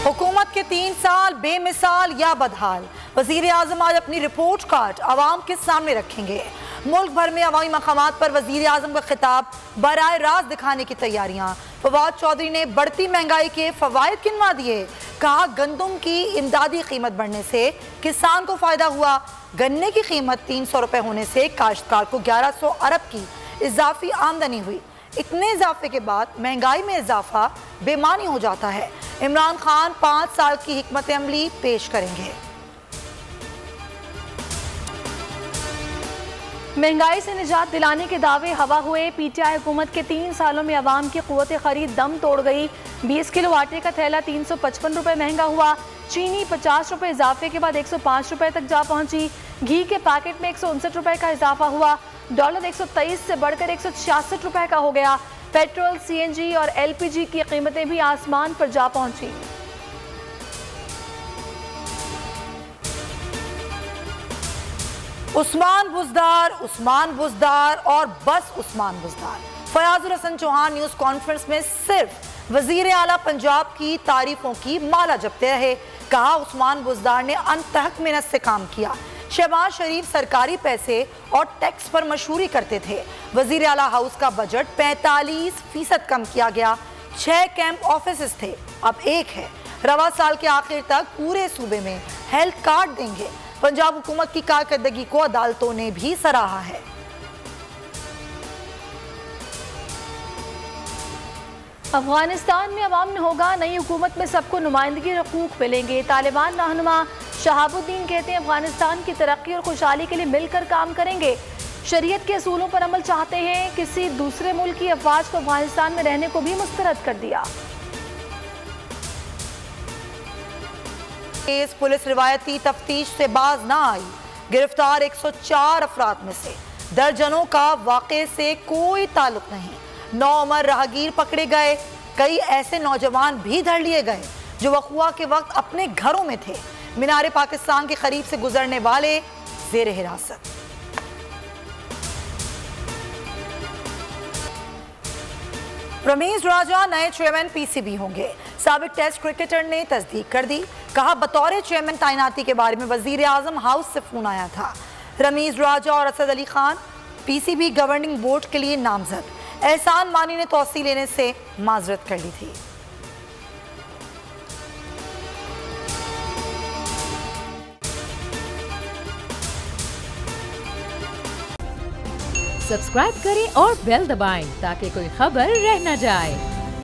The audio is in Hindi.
हुकूमत के 3 साल बेमिसाल या बदहाल। वजीर आजम आज अपनी रिपोर्ट कार्ड आवाम के सामने रखेंगे। मुल्क भर में अवामी मकामात पर वजीर आजम का खिताब बराए रास्त दिखाने की तैयारियां। फवाद चौधरी ने बढ़ती महंगाई के फवायद गिनवा दिए। कहा गंदम की इमदादी कीमत बढ़ने से किसान को फायदा हुआ। गन्ने की कीमत 300 रुपए होने से काश्तकार को 1100 अरब की इजाफी आमदनी हुई। इतने इजाफे के बाद महंगाई में इजाफा बेमानी हो जाता है। इमरान खान 5 साल की हिकमत अमली पेश करेंगे। महंगाई से निजात दिलाने के दावे हवा हुए। पीटीआई हुकूमत के 3 सालों में अवाम की क़ुव्वत खरीद दम तोड़ गई। 20 किलो आटे का थैला 355 रुपए महंगा हुआ। चीनी 50 रुपए इजाफे के बाद 105 रुपए तक जा पहुंची। घी के पैकेट में 159 रुपए का इजाफा हुआ। डॉलर 123 से बढ़कर 166 रुपए का हो गया। पेट्रोल, सीएनजी और एलपीजी की कीमतें भी आसमान पर जा पहुंची। उस्मान बुज़दार और बस उस्मान बुज़दार। फयाजुल हसन चौहान न्यूज़ कॉन्फ्रेंस में सिर्फ वजीर आला पंजाब की तारीफों की माला जपते रहे। कहा उस्मान बुज़दार ने अनतहक मेहनत से काम किया। शहबाज शरीफ सरकारी पैसे और टैक्स पर मशहूरी करते थे। वजीर आला हाउस का बजट 45% कम किया गया। 6 कैंप ऑफिस थे, अब 1 है। रवा साल के आखिर तक पूरे सूबे में हेल्थ कार्ड देंगे। पंजाब हुकूमत की कारकर्दगी को अदालतों ने भी सराहा है। अफगानिस्तान में अवाम ने होगा नई हुकूमत में सबको नुमाइंदगी हकूक मिलेंगे। तालिबान रहनुमा शहाबुद्दीन कहते हैं अफगानिस्तान की तरक्की और खुशहाली के लिए मिलकर काम करेंगे। शरीयत के असूलों पर अमल चाहते हैं। किसी दूसरे मुल्क की अफवाज को अफगानिस्तान में रहने को भी मुस्तरद कर दिया। पुलिस रिवायती तफ्तीश से बाज ना आई। गिरफ्तार 104 अफराद में से दर्जनों का वाक़े से कोई ताल्लुक नहीं। 9 उमर राहगीर पकड़े गए। कई ऐसे नौजवान भी धर लिए गए जो वक़ुआ के वक्त अपने घरों में थे। मीनार पाकिस्तान के करीब से गुजरने वाले ज़ेर हिरासत। रमीज राजा नए चेयरमैन पीसीबी होंगे। साबिक टेस्ट क्रिकेटर ने तस्दीक कर दी। कहा बतौर चेयरमैन तैनाती के बारे में वजीर आजम हाउस से फोन आया था। रमीज राजा और Asad Ali Khan PCB governing board के लिए नामजद। एहसान मानी ने तौसी लेने से माजरत कर ली थी। सब्सक्राइब करें और बेल दबाएं ताकि कोई खबर रह न जाए।